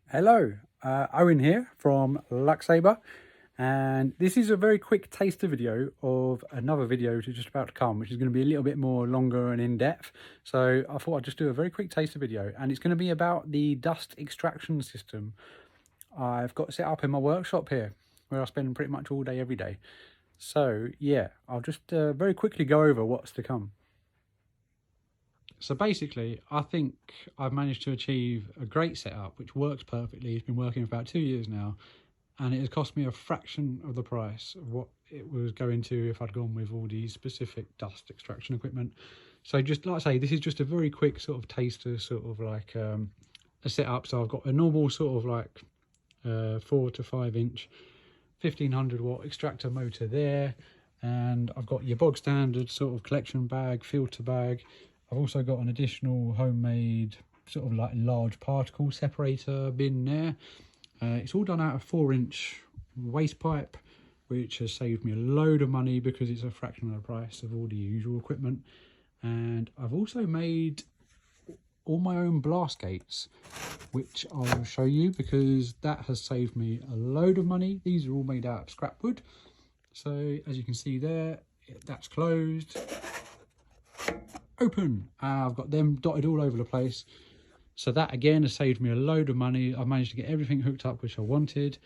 Hello, Owen here from Luxsaber, and this is a very quick taster video of another video which is just about to come, which is going to be a little bit more longer and in-depth. So I thought I'd just do a very quick taster video, and it's going to be about the dust extraction system I've got set up in my workshop here, where I spend pretty much all day every day. So yeah, I'll just very quickly go over what's to come. So basically, I think I've managed to achieve a great setup which works perfectly. It's been working for about 2 years now, and it has cost me a fraction of the price of what it was going to if I'd gone with all the specific dust extraction equipment. So just like I say, this is just a very quick sort of taster, sort of like a setup. So I've got a normal sort of like 4 to 5 inch 1500 watt extractor motor there, and I've got your bog standard sort of collection bag, filter bag. I've also got an additional homemade sort of like large particle separator bin there. It's all done out of 4-inch waste pipe, which has saved me a load of money because it's a fraction of the price of all the usual equipment. And I've also made all my own blast gates, which I'll show you because that has saved me a load of money. These are all made out of scrap wood. So as you can see there, that's closed. Open. I've got them dotted all over the place. So that again has saved me a load of money. I've managed to get everything hooked up which I wanted.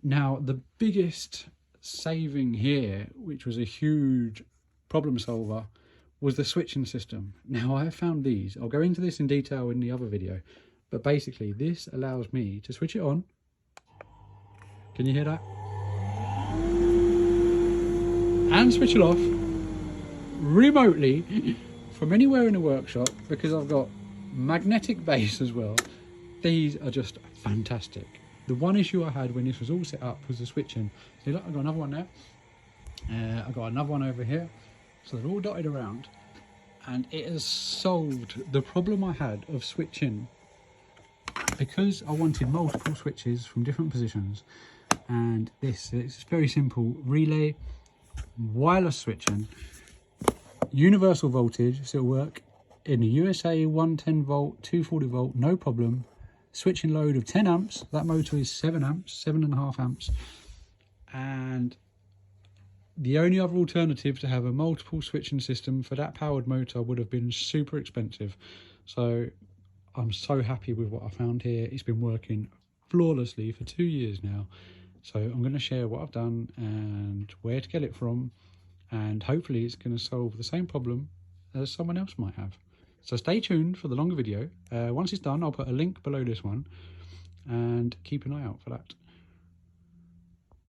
Now the biggest saving here, which was a huge problem solver, was the switching system. Now I have found these. I'll go into this in detail in the other video, but basically this allows me to switch it on. Can you hear that? And switch it off remotely from anywhere in the workshop, because I've got magnetic base as well. These are just fantastic. The one issue I had when this was all set up was the switching. See, look, I've got another one there. I've got another one over here. So they're all dotted around, and it has solved the problem I had of switching, because I wanted multiple switches from different positions. And it's very simple: relay, wireless switching, universal voltage, so it'll work in the USA, 110 volt, 240 volt, no problem. Switching load of 10 amps. That motor is 7 amps, 7.5 amps. And the only other alternative to have a multiple switching system for that powered motor would have been super expensive. So I'm so happy with what I found here. It's been working flawlessly for 2 years now. So I'm going to share what I've done and where to get it from, and hopefully it's going to solve the same problem as someone else might have. So stay tuned for the longer video. Once it's done, I'll put a link below this one, and keep an eye out for that.